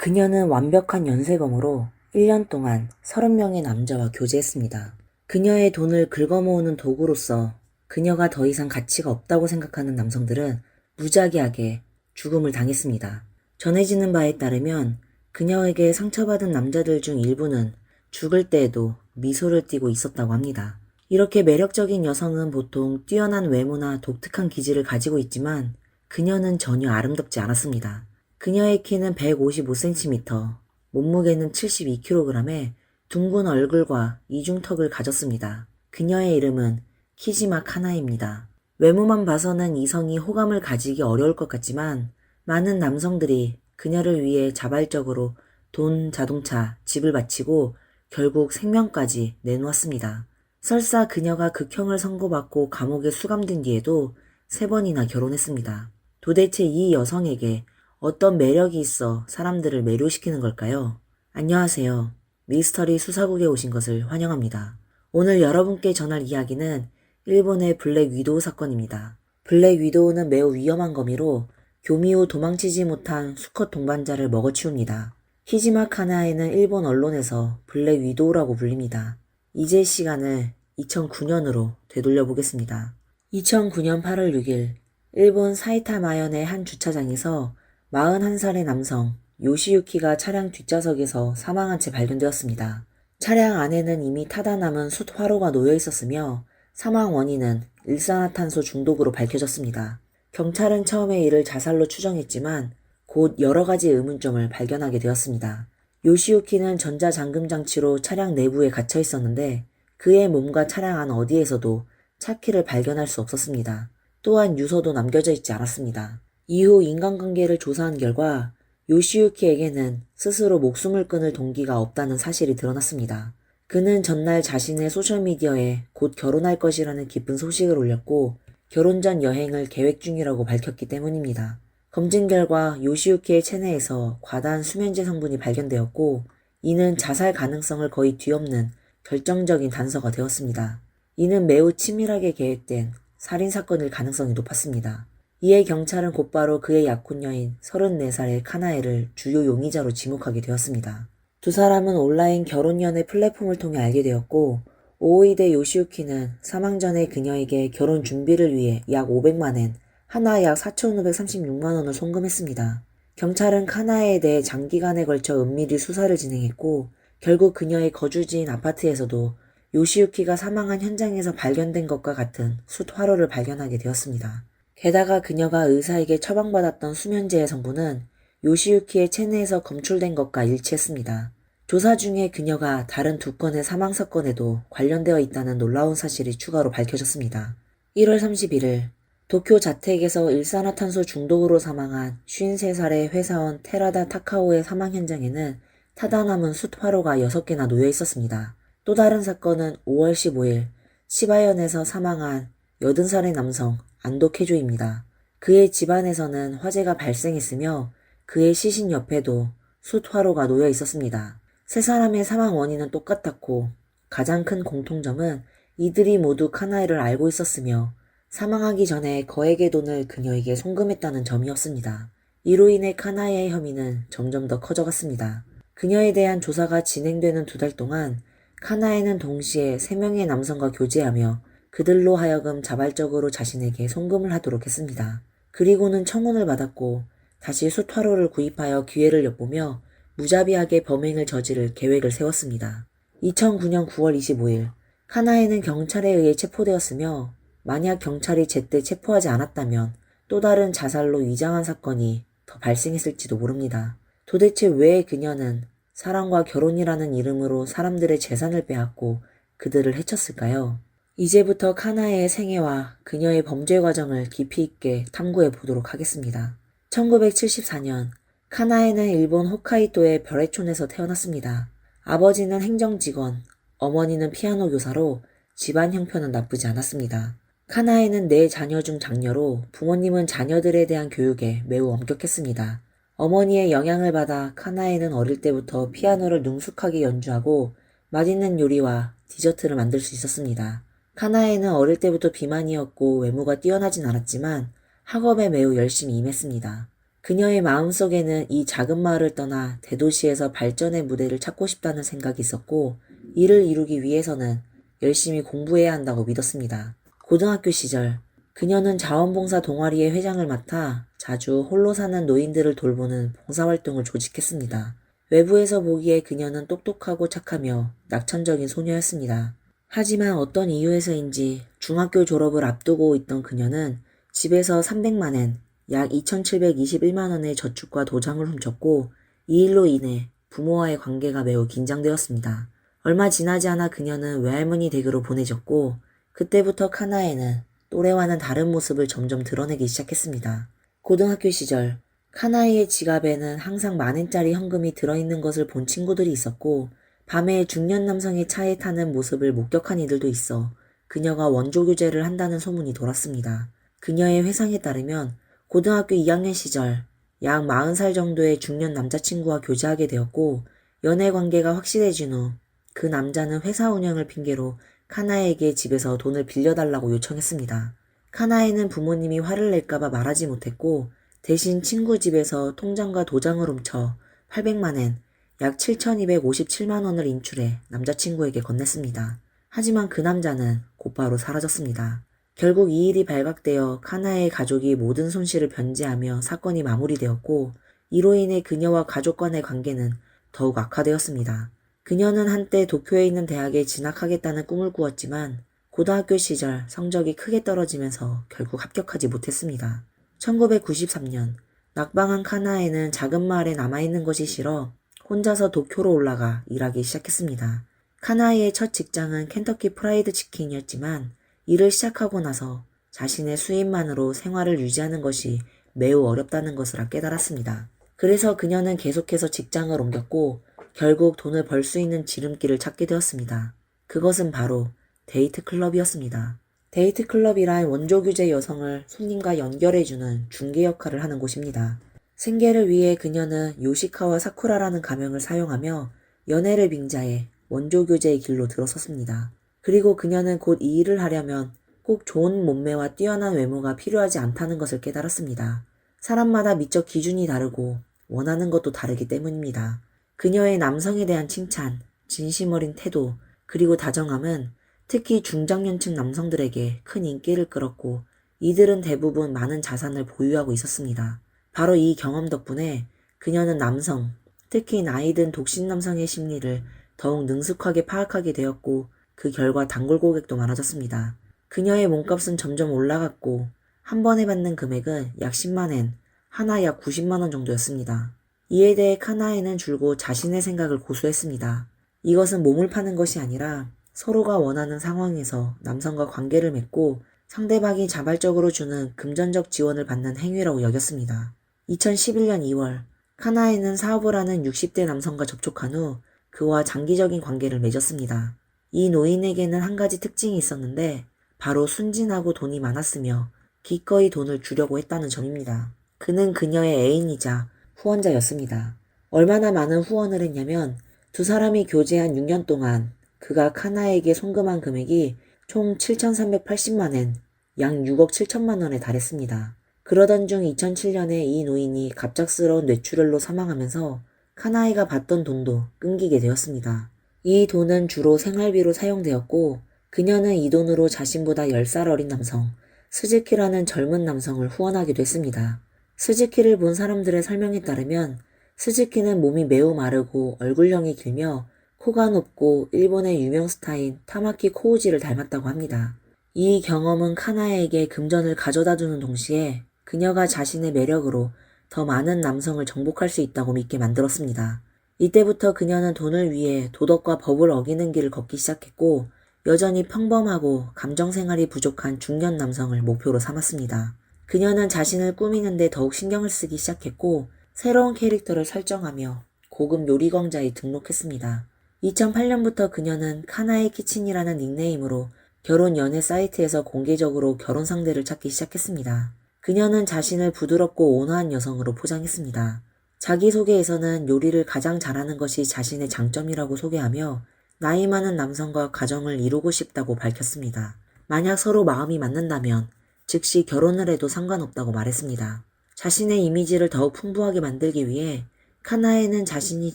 그녀는 완벽한 연쇄검으로 1년 동안 30명의 남자와 교제했습니다. 그녀의 돈을 긁어모으는 도구로서 그녀가 더 이상 가치가 없다고 생각하는 남성들은 무작위하게 죽음을 당했습니다. 전해지는 바에 따르면 그녀에게 상처받은 남자들 중 일부는 죽을 때에도 미소를 띠고 있었다고 합니다. 이렇게 매력적인 여성은 보통 뛰어난 외모나 독특한 기질을 가지고 있지만 그녀는 전혀 아름답지 않았습니다. 그녀의 키는 155cm, 몸무게는 72kg에 둥근 얼굴과 이중턱을 가졌습니다. 그녀의 이름은 키지마 카나입니다. 외모만 봐서는 이성이 호감을 가지기 어려울 것 같지만 많은 남성들이 그녀를 위해 자발적으로 돈, 자동차, 집을 바치고 결국 생명까지 내놓았습니다. 설사 그녀가 극형을 선고받고 감옥에 수감된 뒤에도 3번이나 결혼했습니다. 도대체 이 여성에게 어떤 매력이 있어 사람들을 매료시키는 걸까요? 안녕하세요. 미스터리 수사국에 오신 것을 환영합니다. 오늘 여러분께 전할 이야기는 일본의 블랙 위도우 사건입니다. 블랙 위도우는 매우 위험한 거미로 교미 후 도망치지 못한 수컷 동반자를 먹어치웁니다. 키지마 카나에는 일본 언론에서 블랙 위도우라고 불립니다. 이제 시간을 2009년으로 되돌려 보겠습니다. 2009년 8월 6일 일본 사이타마현의 한 주차장에서 41살의 남성 요시유키가 차량 뒷좌석에서 사망한 채 발견되었습니다. 차량 안에는 이미 타다 남은 숯 화로가 놓여 있었으며 사망 원인은 일산화탄소 중독으로 밝혀졌습니다. 경찰은 처음에 이를 자살로 추정했지만 곧 여러 가지 의문점을 발견하게 되었습니다. 요시유키는 전자잠금 장치로 차량 내부에 갇혀 있었는데 그의 몸과 차량 안 어디에서도 차키를 발견할 수 없었습니다. 또한 유서도 남겨져 있지 않았습니다. 이후 인간관계를 조사한 결과 요시유키에게는 스스로 목숨을 끊을 동기가 없다는 사실이 드러났습니다. 그는 전날 자신의 소셜미디어에 곧 결혼할 것이라는 기쁜 소식을 올렸고 결혼 전 여행을 계획 중이라고 밝혔기 때문입니다. 검진 결과 요시유키의 체내에서 과다한 수면제 성분이 발견되었고 이는 자살 가능성을 거의 뒤엎는 결정적인 단서가 되었습니다. 이는 매우 치밀하게 계획된 살인사건일 가능성이 높았습니다. 이에 경찰은 곧바로 그의 약혼녀인 34살의 카나에를 주요 용의자로 지목하게 되었습니다. 두 사람은 온라인 결혼연애 플랫폼을 통해 알게 되었고 오오이데 요시유키는 사망 전에 그녀에게 결혼 준비를 위해 약 500만엔, 하나 약 4,536만원을 송금했습니다. 경찰은 카나에에 대해 장기간에 걸쳐 은밀히 수사를 진행했고 결국 그녀의 거주지인 아파트에서도 요시유키가 사망한 현장에서 발견된 것과 같은 숯 화로를 발견하게 되었습니다. 게다가 그녀가 의사에게 처방받았던 수면제의 성분은 요시유키의 체내에서 검출된 것과 일치했습니다. 조사 중에 그녀가 다른 2건의 사망사건에도 관련되어 있다는 놀라운 사실이 추가로 밝혀졌습니다. 1월 31일 도쿄 자택에서 일산화탄소 중독으로 사망한 53살의 회사원 테라다 타카오의 사망 현장에는 타다 남은 숯 화로가 6개나 놓여 있었습니다. 또 다른 사건은 5월 15일 시바현에서 사망한 80살의 남성 안도 케조입니다. 그의 집안에서는 화재가 발생했으며 그의 시신 옆에도 숯 화로가 놓여 있었습니다. 세 사람의 사망 원인은 똑같았고 가장 큰 공통점은 이들이 모두 카나에를 알고 있었으며 사망하기 전에 거액의 돈을 그녀에게 송금했다는 점이었습니다. 이로 인해 카나에의 혐의는 점점 더 커져갔습니다. 그녀에 대한 조사가 진행되는 2달 동안 카나에는 동시에 3명의 남성과 교제하며 그들로 하여금 자발적으로 자신에게 송금을 하도록 했습니다. 그리고는 청혼을 받았고 다시 숯 화로를 구입하여 기회를 엿보며 무자비하게 범행을 저지를 계획을 세웠습니다. 2009년 9월 25일 카나에는 경찰에 의해 체포되었으며 만약 경찰이 제때 체포하지 않았다면 또 다른 자살로 위장한 사건이 더 발생했을지도 모릅니다. 도대체 왜 그녀는 사랑과 결혼이라는 이름으로 사람들의 재산을 빼앗고 그들을 해쳤을까요? 이제부터 카나에의 생애와 그녀의 범죄 과정을 깊이 있게 탐구해 보도록 하겠습니다. 1974년 카나에는 일본 홋카이도의 별해촌에서 태어났습니다. 아버지는 행정직원, 어머니는 피아노 교사로 집안 형편은 나쁘지 않았습니다. 카나에는 4자녀 중 장녀로 부모님은 자녀들에 대한 교육에 매우 엄격했습니다. 어머니의 영향을 받아 카나에는 어릴 때부터 피아노를 능숙하게 연주하고 맛있는 요리와 디저트를 만들 수 있었습니다. 카나에는 어릴 때부터 비만이었고 외모가 뛰어나진 않았지만 학업에 매우 열심히 임했습니다. 그녀의 마음속에는 이 작은 마을을 떠나 대도시에서 발전의 무대를 찾고 싶다는 생각이 있었고, 이를 이루기 위해서는 열심히 공부해야 한다고 믿었습니다. 고등학교 시절, 그녀는 자원봉사 동아리의 회장을 맡아 자주 홀로 사는 노인들을 돌보는 봉사활동을 조직했습니다. 외부에서 보기에 그녀는 똑똑하고 착하며 낙천적인 소녀였습니다. 하지만 어떤 이유에서인지 중학교 졸업을 앞두고 있던 그녀는 집에서 300만엔, 약 2,721만 원의 저축과 도장을 훔쳤고, 이 일로 인해 부모와의 관계가 매우 긴장되었습니다. 얼마 지나지 않아 그녀는 외할머니 댁으로 보내졌고, 그때부터 카나에는 또래와는 다른 모습을 점점 드러내기 시작했습니다. 고등학교 시절, 카나에의 지갑에는 항상 만엔짜리 현금이 들어있는 것을 본 친구들이 있었고, 밤에 중년 남성의 차에 타는 모습을 목격한 이들도 있어 그녀가 원조교제를 한다는 소문이 돌았습니다. 그녀의 회상에 따르면 고등학교 2학년 시절 약 40살 정도의 중년 남자친구와 교제하게 되었고, 연애 관계가 확실해진 후 그 남자는 회사 운영을 핑계로 카나에게 집에서 돈을 빌려달라고 요청했습니다. 카나에는 부모님이 화를 낼까봐 말하지 못했고, 대신 친구 집에서 통장과 도장을 훔쳐 800만엔, 약 7,257만 원을 인출해 남자친구에게 건넸습니다. 하지만 그 남자는 곧바로 사라졌습니다. 결국 이 일이 발각되어 카나의 가족이 모든 손실을 변제하며 사건이 마무리되었고, 이로 인해 그녀와 가족 간의 관계는 더욱 악화되었습니다. 그녀는 한때 도쿄에 있는 대학에 진학하겠다는 꿈을 꾸었지만 고등학교 시절 성적이 크게 떨어지면서 결국 합격하지 못했습니다. 1993년 낙방한 카나에는 작은 마을에 남아있는 것이 싫어 혼자서 도쿄로 올라가 일하기 시작했습니다. 카나이의 첫 직장은 켄터키 프라이드 치킨이었지만 일을 시작하고 나서 자신의 수입만으로 생활을 유지하는 것이 매우 어렵다는 것을 깨달았습니다. 그래서 그녀는 계속해서 직장을 옮겼고 결국 돈을 벌 수 있는 지름길을 찾게 되었습니다. 그것은 바로 데이트 클럽이었습니다. 데이트 클럽이란 원조규제 여성을 손님과 연결해주는 중개 역할을 하는 곳입니다. 생계를 위해 그녀는 요시카와 사쿠라라는 가명을 사용하며 연애를 빙자해 원조교제의 길로 들어섰습니다. 그리고 그녀는 곧 이 일을 하려면 꼭 좋은 몸매와 뛰어난 외모가 필요하지 않다는 것을 깨달았습니다. 사람마다 미적 기준이 다르고 원하는 것도 다르기 때문입니다. 그녀의 남성에 대한 칭찬, 진심 어린 태도, 그리고 다정함은 특히 중장년층 남성들에게 큰 인기를 끌었고 이들은 대부분 많은 자산을 보유하고 있었습니다. 바로 이 경험 덕분에 그녀는 남성, 특히 나이 든 독신 남성의 심리를 더욱 능숙하게 파악하게 되었고 그 결과 단골 고객도 많아졌습니다. 그녀의 몸값은 점점 올라갔고 한 번에 받는 금액은 약 10만엔, 하나 약 90만원 정도였습니다. 이에 대해 카나에는 줄곧 자신의 생각을 고수했습니다. 이것은 몸을 파는 것이 아니라 서로가 원하는 상황에서 남성과 관계를 맺고 상대방이 자발적으로 주는 금전적 지원을 받는 행위라고 여겼습니다. 2011년 2월 카나에는 사업을 하는 60대 남성과 접촉한 후 그와 장기적인 관계를 맺었습니다. 이 노인에게는 한 가지 특징이 있었는데 바로 순진하고 돈이 많았으며 기꺼이 돈을 주려고 했다는 점입니다. 그는 그녀의 애인이자 후원자였습니다. 얼마나 많은 후원을 했냐면 두 사람이 교제한 6년 동안 그가 카나에게 송금한 금액이 총 7,380만엔, 약 6억 7천만 원에 달했습니다. 그러던 중 2007년에 이 노인이 갑작스러운 뇌출혈로 사망하면서 카나이가 받던 돈도 끊기게 되었습니다. 이 돈은 주로 생활비로 사용되었고 그녀는 이 돈으로 자신보다 10살 어린 남성, 스즈키라는 젊은 남성을 후원하기도 했습니다. 스즈키를 본 사람들의 설명에 따르면 스즈키는 몸이 매우 마르고 얼굴형이 길며 코가 높고 일본의 유명 스타인 타마키 코우지를 닮았다고 합니다. 이 경험은 카나에에게 금전을 가져다 주는 동시에 그녀가 자신의 매력으로 더 많은 남성을 정복할 수 있다고 믿게 만들었습니다. 이때부터 그녀는 돈을 위해 도덕과 법을 어기는 길을 걷기 시작했고 여전히 평범하고 감정생활이 부족한 중년 남성을 목표로 삼았습니다. 그녀는 자신을 꾸미는데 더욱 신경을 쓰기 시작했고 새로운 캐릭터를 설정하며 고급 요리광자에 등록했습니다. 2008년부터 그녀는 카나의 키친이라는 닉네임으로 결혼 연애 사이트에서 공개적으로 결혼 상대를 찾기 시작했습니다. 그녀는 자신을 부드럽고 온화한 여성으로 포장했습니다. 자기소개에서는 요리를 가장 잘하는 것이 자신의 장점이라고 소개하며 나이 많은 남성과 가정을 이루고 싶다고 밝혔습니다. 만약 서로 마음이 맞는다면 즉시 결혼을 해도 상관없다고 말했습니다. 자신의 이미지를 더욱 풍부하게 만들기 위해 카나에는 자신이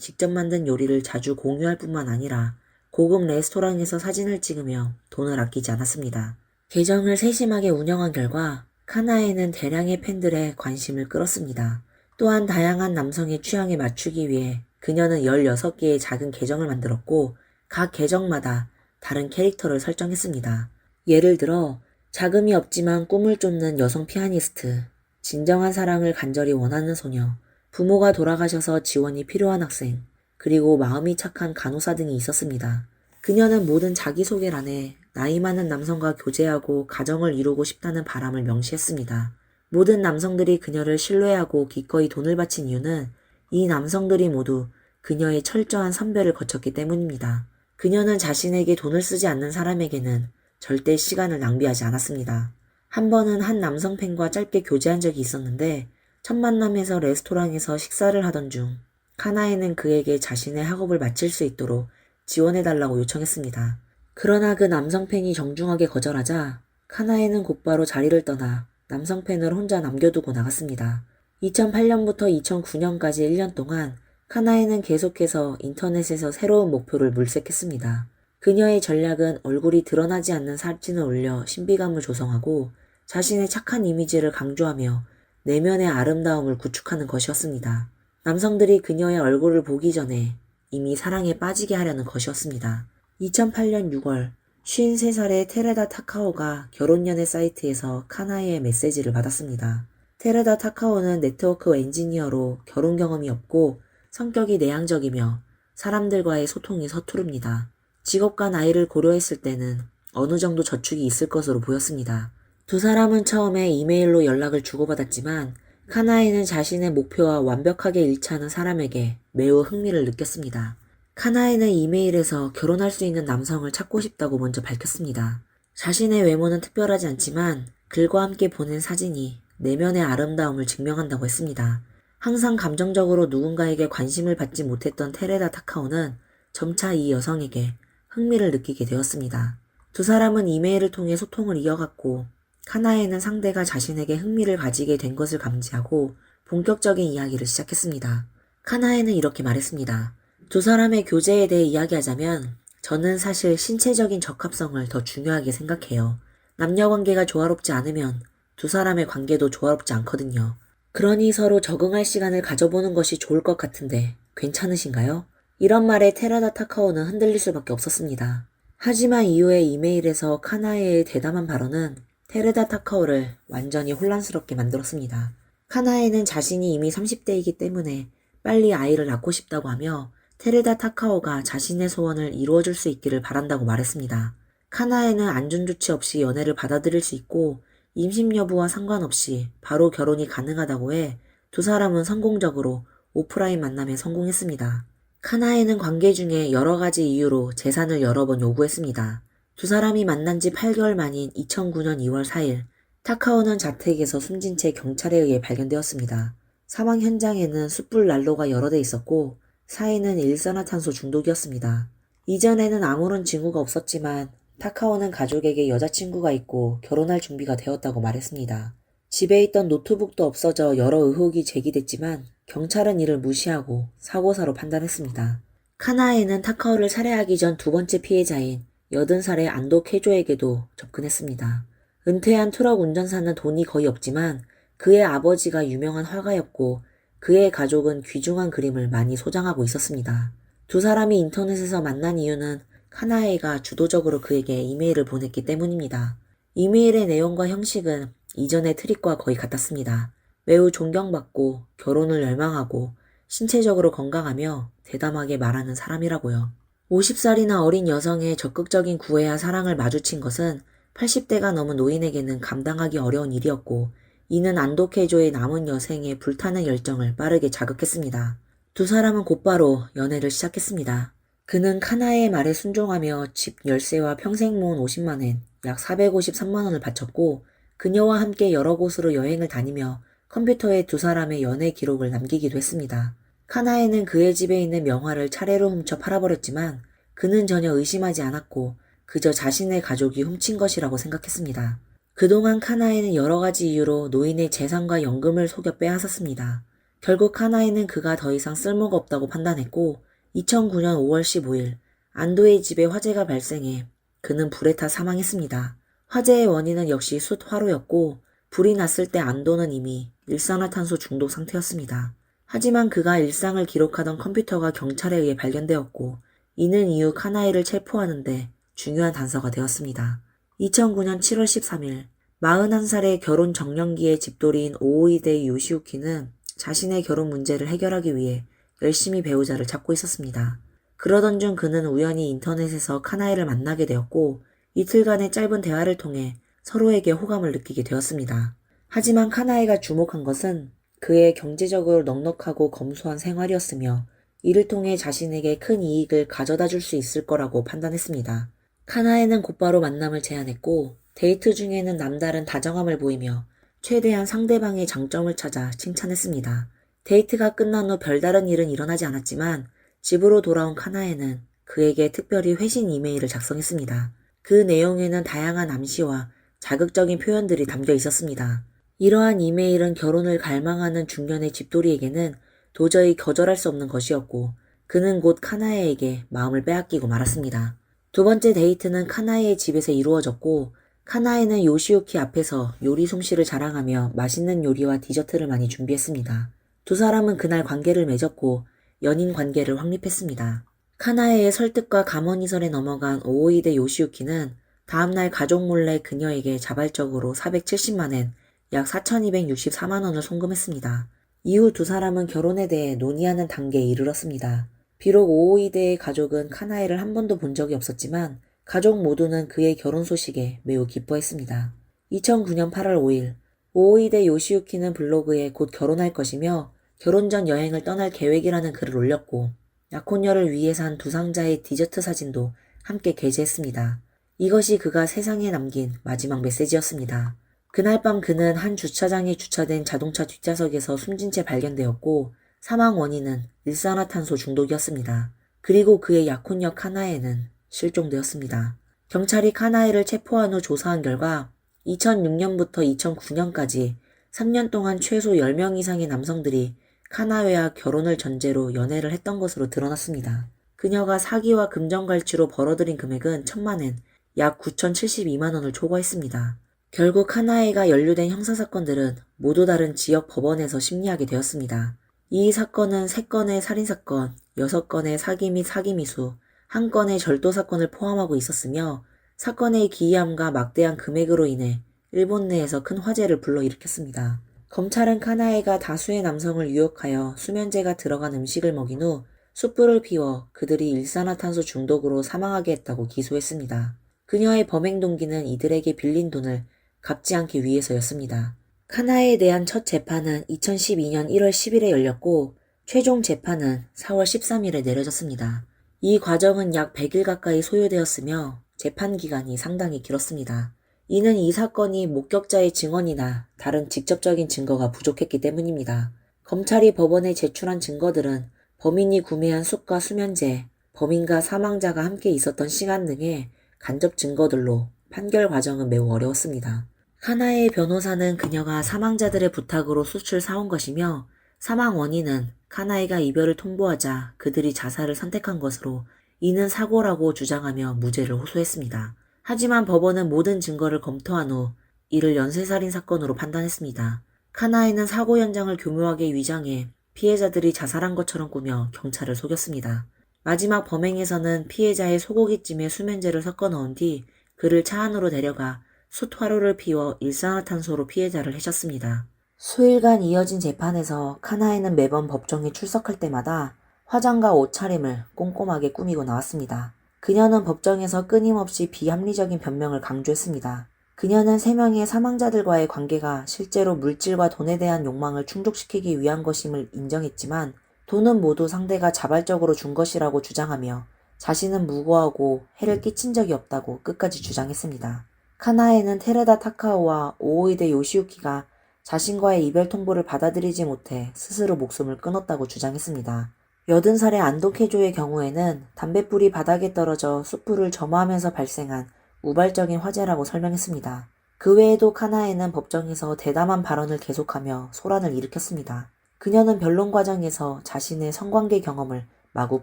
직접 만든 요리를 자주 공유할 뿐만 아니라 고급 레스토랑에서 사진을 찍으며 돈을 아끼지 않았습니다. 계정을 세심하게 운영한 결과 카나에는 대량의 팬들의 관심을 끌었습니다. 또한 다양한 남성의 취향에 맞추기 위해 그녀는 16개의 작은 계정을 만들었고 각 계정마다 다른 캐릭터를 설정했습니다. 예를 들어 자금이 없지만 꿈을 쫓는 여성 피아니스트, 진정한 사랑을 간절히 원하는 소녀, 부모가 돌아가셔서 지원이 필요한 학생, 그리고 마음이 착한 간호사 등이 있었습니다. 그녀는 모든 자기소개란에 나이 많은 남성과 교제하고 가정을 이루고 싶다는 바람을 명시했습니다. 모든 남성들이 그녀를 신뢰하고 기꺼이 돈을 바친 이유는 이 남성들이 모두 그녀의 철저한 선별을 거쳤기 때문입니다. 그녀는 자신에게 돈을 쓰지 않는 사람에게는 절대 시간을 낭비하지 않았습니다. 한 번은 한 남성 팬과 짧게 교제한 적이 있었는데 첫 만남에서 레스토랑에서 식사를 하던 중 카나에는 그에게 자신의 학업을 마칠 수 있도록 지원해달라고 요청했습니다. 그러나 그 남성 팬이 정중하게 거절하자 카나에는 곧바로 자리를 떠나 남성 팬을 혼자 남겨두고 나갔습니다. 2008년부터 2009년까지 1년 동안 카나에는 계속해서 인터넷에서 새로운 목표를 물색했습니다. 그녀의 전략은 얼굴이 드러나지 않는 사진을 올려 신비감을 조성하고 자신의 착한 이미지를 강조하며 내면의 아름다움을 구축하는 것이었습니다. 남성들이 그녀의 얼굴을 보기 전에 이미 사랑에 빠지게 하려는 것이었습니다. 2008년 6월 53살의 테레다 타카오가 결혼연애 사이트에서 카나에의 메시지를 받았습니다. 테레다 타카오는 네트워크 엔지니어로 결혼 경험이 없고 성격이 내향적이며 사람들과의 소통이 서투릅니다. 직업과 나이를 고려했을 때는 어느 정도 저축이 있을 것으로 보였습니다. 두 사람은 처음에 이메일로 연락을 주고받았지만 카나에는 자신의 목표와 완벽하게 일치하는 사람에게 매우 흥미를 느꼈습니다. 카나에는 이메일에서 결혼할 수 있는 남성을 찾고 싶다고 먼저 밝혔습니다. 자신의 외모는 특별하지 않지만 글과 함께 보낸 사진이 내면의 아름다움을 증명한다고 했습니다. 항상 감정적으로 누군가에게 관심을 받지 못했던 테레다 타카오는 점차 이 여성에게 흥미를 느끼게 되었습니다. 두 사람은 이메일을 통해 소통을 이어갔고 카나에는 상대가 자신에게 흥미를 가지게 된 것을 감지하고 본격적인 이야기를 시작했습니다. 카나에는 이렇게 말했습니다. 두 사람의 교제에 대해 이야기하자면 저는 사실 신체적인 적합성을 더 중요하게 생각해요. 남녀 관계가 조화롭지 않으면 두 사람의 관계도 조화롭지 않거든요. 그러니 서로 적응할 시간을 가져보는 것이 좋을 것 같은데 괜찮으신가요? 이런 말에 테라다 타카오는 흔들릴 수밖에 없었습니다. 하지만 이후에 이메일에서 카나에의 대담한 발언은 테레다 타카오를 완전히 혼란스럽게 만들었습니다. 카나에는 자신이 이미 30대이기 때문에 빨리 아이를 낳고 싶다고 하며 테레다 타카오가 자신의 소원을 이루어줄 수 있기를 바란다고 말했습니다. 카나에는 안전 조치 없이 연애를 받아들일 수 있고 임신 여부와 상관없이 바로 결혼이 가능하다고 해 두 사람은 성공적으로 오프라인 만남에 성공했습니다. 카나에는 관계 중에 여러 가지 이유로 재산을 여러 번 요구했습니다. 두 사람이 만난 지 8개월 만인 2009년 2월 4일, 타카오는 자택에서 숨진 채 경찰에 의해 발견되었습니다. 사망 현장에는 숯불 난로가 여러 대 있었고 사인은 일산화탄소 중독이었습니다. 이전에는 아무런 징후가 없었지만 타카오는 가족에게 여자친구가 있고 결혼할 준비가 되었다고 말했습니다. 집에 있던 노트북도 없어져 여러 의혹이 제기됐지만 경찰은 이를 무시하고 사고사로 판단했습니다. 카나에는 타카오를 살해하기 전 두 번째 피해자인 80살의 안도 케조에게도 접근했습니다. 은퇴한 트럭 운전사는 돈이 거의 없지만 그의 아버지가 유명한 화가였고 그의 가족은 귀중한 그림을 많이 소장하고 있었습니다. 두 사람이 인터넷에서 만난 이유는 카나에가 주도적으로 그에게 이메일을 보냈기 때문입니다. 이메일의 내용과 형식은 이전의 트릭과 거의 같았습니다. 매우 존경받고 결혼을 열망하고 신체적으로 건강하며 대담하게 말하는 사람이라고요. 50살이나 어린 여성의 적극적인 구애와 사랑을 마주친 것은 80대가 넘은 노인에게는 감당하기 어려운 일이었고 이는 안도케조의 남은 여생의 불타는 열정을 빠르게 자극했습니다. 두 사람은 곧바로 연애를 시작했습니다. 그는 카나에의 말에 순종하며 집 열쇠와 평생 모은 50만엔, 약 453만원을 바쳤고 그녀와 함께 여러 곳으로 여행을 다니며 컴퓨터에 두 사람의 연애 기록을 남기기도 했습니다. 카나에는 그의 집에 있는 명화를 차례로 훔쳐 팔아버렸지만 그는 전혀 의심하지 않았고 그저 자신의 가족이 훔친 것이라고 생각했습니다. 그동안 카나에는 여러 가지 이유로 노인의 재산과 연금을 속여 빼앗았습니다. 결국 카나에는 그가 더 이상 쓸모가 없다고 판단했고 2009년 5월 15일 안도의 집에 화재가 발생해 그는 불에 타 사망했습니다. 화재의 원인은 역시 숯화로였고 불이 났을 때 안도는 이미 일산화탄소 중독 상태였습니다. 하지만 그가 일상을 기록하던 컴퓨터가 경찰에 의해 발견되었고 이는 이후 카나이를 체포하는데 중요한 단서가 되었습니다. 2009년 7월 13일 41살의 결혼 정년기의 집돌이인 오오이데 요시우키는 자신의 결혼 문제를 해결하기 위해 열심히 배우자를 찾고 있었습니다. 그러던 중 그는 우연히 인터넷에서 카나이를 만나게 되었고 이틀간의 짧은 대화를 통해 서로에게 호감을 느끼게 되었습니다. 하지만 카나이가 주목한 것은 그의 경제적으로 넉넉하고 검소한 생활이었으며 이를 통해 자신에게 큰 이익을 가져다 줄 수 있을 거라고 판단했습니다. 카나에는 곧바로 만남을 제안했고 데이트 중에는 남다른 다정함을 보이며 최대한 상대방의 장점을 찾아 칭찬했습니다. 데이트가 끝난 후 별다른 일은 일어나지 않았지만 집으로 돌아온 카나에는 그에게 특별히 회신 이메일을 작성했습니다. 그 내용에는 다양한 암시와 자극적인 표현들이 담겨 있었습니다. 이러한 이메일은 결혼을 갈망하는 중년의 집돌이에게는 도저히 거절할 수 없는 것이었고 그는 곧 카나에에게 마음을 빼앗기고 말았습니다. 두 번째 데이트는 카나에의 집에서 이루어졌고 카나에는 요시유키 앞에서 요리 솜씨를 자랑하며 맛있는 요리와 디저트를 많이 준비했습니다. 두 사람은 그날 관계를 맺었고 연인 관계를 확립했습니다. 카나에의 설득과 감언이설에 넘어간 오오이데 요시유키는 다음날 가족 몰래 그녀에게 자발적으로 470만엔 약 4,264만원을 송금했습니다. 이후 두 사람은 결혼에 대해 논의하는 단계에 이르렀습니다. 비록 오오이데의 가족은 카나에를 한 번도 본 적이 없었지만 가족 모두는 그의 결혼 소식에 매우 기뻐했습니다. 2009년 8월 5일 오오이데 요시유키는 블로그에 곧 결혼할 것이며 결혼 전 여행을 떠날 계획이라는 글을 올렸고 약혼녀를 위해 산 두 상자의 디저트 사진도 함께 게재했습니다. 이것이 그가 세상에 남긴 마지막 메시지였습니다. 그날 밤 그는 한 주차장에 주차된 자동차 뒷좌석에서 숨진 채 발견되었고 사망 원인은 일산화탄소 중독이었습니다. 그리고 그의 약혼녀 카나에는 실종되었습니다. 경찰이 카나에를 체포한 후 조사한 결과 2006년부터 2009년까지 3년 동안 최소 10명 이상의 남성들이 카나에와 결혼을 전제로 연애를 했던 것으로 드러났습니다. 그녀가 사기와 금전갈취로 벌어들인 금액은 1,000만엔, 약 9,072만원을 초과했습니다. 결국 카나에가 연루된 형사사건들은 모두 다른 지역 법원에서 심리하게 되었습니다. 이 사건은 3건의 살인사건, 6건의 사기 및 사기미수, 1건의 절도사건을 포함하고 있었으며 사건의 기이함과 막대한 금액으로 인해 일본 내에서 큰 화제를 불러일으켰습니다. 검찰은 카나에가 다수의 남성을 유혹하여 수면제가 들어간 음식을 먹인 후 숯불을 피워 그들이 일산화탄소 중독으로 사망하게 했다고 기소했습니다. 그녀의 범행 동기는 이들에게 빌린 돈을 갚지 않기 위해서였습니다. 카나에에 대한 첫 재판은 2012년 1월 10일에 열렸고 최종 재판은 4월 13일에 내려졌습니다. 이 과정은 약 100일 가까이 소요되었으며 재판 기간이 상당히 길었습니다. 이는 이 사건이 목격자의 증언이나 다른 직접적인 증거가 부족했기 때문입니다. 검찰이 법원에 제출한 증거들은 범인이 구매한 숯과 수면제, 범인과 사망자가 함께 있었던 시간 등의 간접 증거들로 판결 과정은 매우 어려웠습니다. 카나에의 변호사는 그녀가 사망자들의 부탁으로 숯을 사온 것이며 사망 원인은 카나에가 이별을 통보하자 그들이 자살을 선택한 것으로 이는 사고라고 주장하며 무죄를 호소했습니다. 하지만 법원은 모든 증거를 검토한 후 이를 연쇄살인 사건으로 판단했습니다. 카나에는 사고 현장을 교묘하게 위장해 피해자들이 자살한 것처럼 꾸며 경찰을 속였습니다. 마지막 범행에서는 피해자의 소고기찜에 수면제를 섞어 넣은 뒤 그를 차 안으로 데려가 숯화로를 피워 일산화탄소로 피해자를 해쳤습니다. 수일간 이어진 재판에서 카나에는 매번 법정에 출석할 때마다 화장과 옷차림을 꼼꼼하게 꾸미고 나왔습니다. 그녀는 법정에서 끊임없이 비합리적인 변명을 강조했습니다. 그녀는 3명의 사망자들과의 관계가 실제로 물질과 돈에 대한 욕망을 충족시키기 위한 것임을 인정했지만 돈은 모두 상대가 자발적으로 준 것이라고 주장하며 자신은 무고하고 해를 끼친 적이 없다고 끝까지 주장했습니다. 카나에는 테레다 타카오와 오오이데 요시유키가 자신과의 이별 통보를 받아들이지 못해 스스로 목숨을 끊었다고 주장했습니다. 80살의 안도케조의 경우에는 담뱃불이 바닥에 떨어져 숯불을 점화하면서 발생한 우발적인 화재라고 설명했습니다. 그 외에도 카나에는 법정에서 대담한 발언을 계속하며 소란을 일으켰습니다. 그녀는 변론 과정에서 자신의 성관계 경험을 마구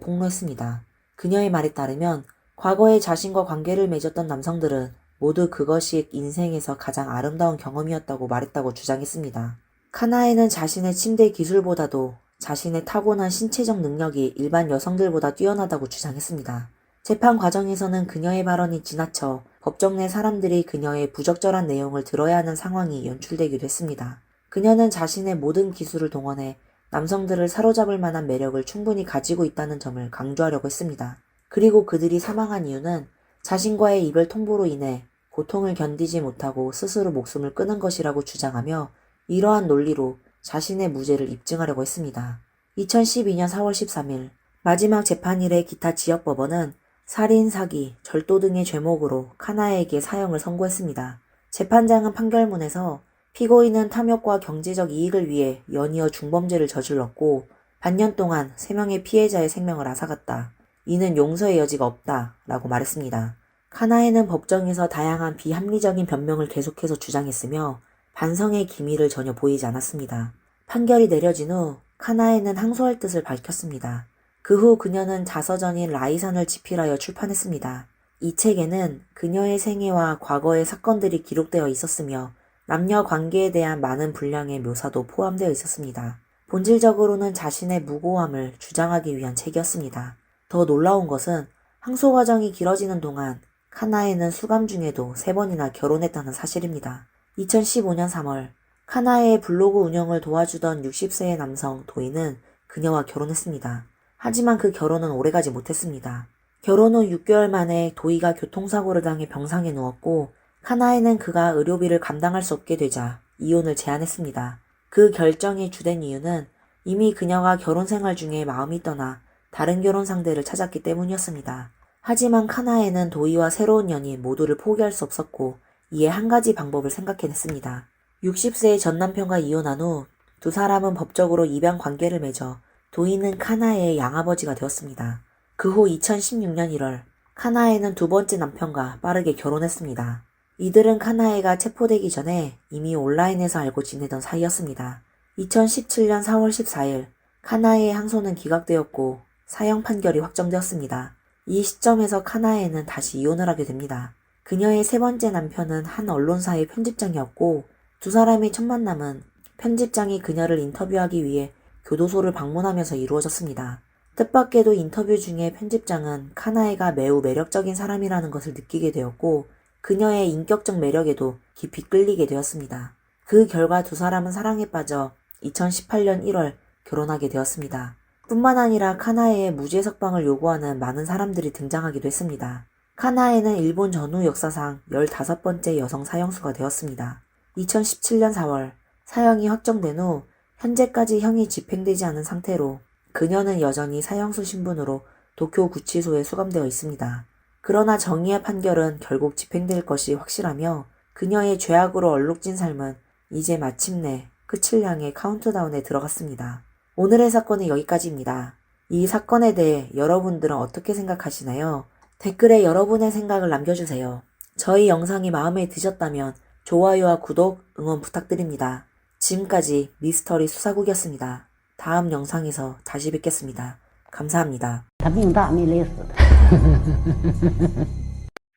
폭로했습니다. 그녀의 말에 따르면 과거에 자신과 관계를 맺었던 남성들은 모두 그것이 인생에서 가장 아름다운 경험이었다고 말했다고 주장했습니다. 카나에는 자신의 침대 기술보다도 자신의 타고난 신체적 능력이 일반 여성들보다 뛰어나다고 주장했습니다. 재판 과정에서는 그녀의 발언이 지나쳐 법정 내 사람들이 그녀의 부적절한 내용을 들어야 하는 상황이 연출되기도 했습니다. 그녀는 자신의 모든 기술을 동원해 남성들을 사로잡을 만한 매력을 충분히 가지고 있다는 점을 강조하려고 했습니다. 그리고 그들이 사망한 이유는 자신과의 이별 통보로 인해 고통을 견디지 못하고 스스로 목숨을 끊은 것이라고 주장하며 이러한 논리로 자신의 무죄를 입증하려고 했습니다. 2012년 4월 13일 마지막 재판일의 기타 지역법원은 살인, 사기, 절도 등의 죄목으로 카나에게 사형을 선고했습니다. 재판장은 판결문에서 피고인은 탐욕과 경제적 이익을 위해 연이어 중범죄를 저질렀고 반년 동안 3명의 피해자의 생명을 앗아갔다. 이는 용서의 여지가 없다 라고 말했습니다. 카나에는 법정에서 다양한 비합리적인 변명을 계속해서 주장했으며 반성의 기미를 전혀 보이지 않았습니다. 판결이 내려진 후 카나에는 항소할 뜻을 밝혔습니다. 그 후 그녀는 자서전인 라이산을 집필하여 출판했습니다. 이 책에는 그녀의 생애와 과거의 사건들이 기록되어 있었으며 남녀 관계에 대한 많은 분량의 묘사도 포함되어 있었습니다. 본질적으로는 자신의 무고함을 주장하기 위한 책이었습니다. 더 놀라운 것은 항소 과정이 길어지는 동안 카나에는 수감 중에도 3번이나 결혼했다는 사실입니다. 2015년 3월 카나에의 블로그 운영을 도와주던 60세의 남성 도이는 그녀와 결혼했습니다. 하지만 그 결혼은 오래가지 못했습니다. 결혼 후 6개월 만에 도이가 교통사고를 당해 병상에 누웠고 카나에는 그가 의료비를 감당할 수 없게 되자 이혼을 제안했습니다. 그 결정의 주된 이유는 이미 그녀가 결혼 생활 중에 마음이 떠나 다른 결혼 상대를 찾았기 때문이었습니다. 하지만 카나에는 도이와 새로운 연인 모두를 포기할 수 없었고 이에 한 가지 방법을 생각해냈습니다. 60세의 전 남편과 이혼한 후 두 사람은 법적으로 입양 관계를 맺어 도이는 카나에의 양아버지가 되었습니다. 그 후 2016년 1월 카나에는 두 번째 남편과 빠르게 결혼했습니다. 이들은 카나에가 체포되기 전에 이미 온라인에서 알고 지내던 사이였습니다. 2017년 4월 14일 카나에의 항소는 기각되었고 사형 판결이 확정되었습니다. 이 시점에서 카나에는 다시 이혼을 하게 됩니다. 그녀의 세 번째 남편은 한 언론사의 편집장이었고 두 사람의 첫 만남은 편집장이 그녀를 인터뷰하기 위해 교도소를 방문하면서 이루어졌습니다. 뜻밖에도 인터뷰 중에 편집장은 카나에가 매우 매력적인 사람이라는 것을 느끼게 되었고 그녀의 인격적 매력에도 깊이 끌리게 되었습니다. 그 결과 두 사람은 사랑에 빠져 2018년 1월 결혼하게 되었습니다. 뿐만 아니라 카나에의 무죄 석방을 요구하는 많은 사람들이 등장하기도 했습니다. 카나에는 일본 전후 역사상 15번째 여성 사형수가 되었습니다. 2017년 4월 사형이 확정된 후 현재까지 형이 집행되지 않은 상태로 그녀는 여전히 사형수 신분으로 도쿄 구치소에 수감되어 있습니다. 그러나 정의의 판결은 결국 집행될 것이 확실하며 그녀의 죄악으로 얼룩진 삶은 이제 마침내 끝을 향해 카운트다운에 들어갔습니다. 오늘의 사건은 여기까지입니다. 이 사건에 대해 여러분들은 어떻게 생각하시나요? 댓글에 여러분의 생각을 남겨주세요. 저희 영상이 마음에 드셨다면 좋아요와 구독, 응원 부탁드립니다. 지금까지 미스터리 수사국이었습니다. 다음 영상에서 다시 뵙겠습니다. 감사합니다.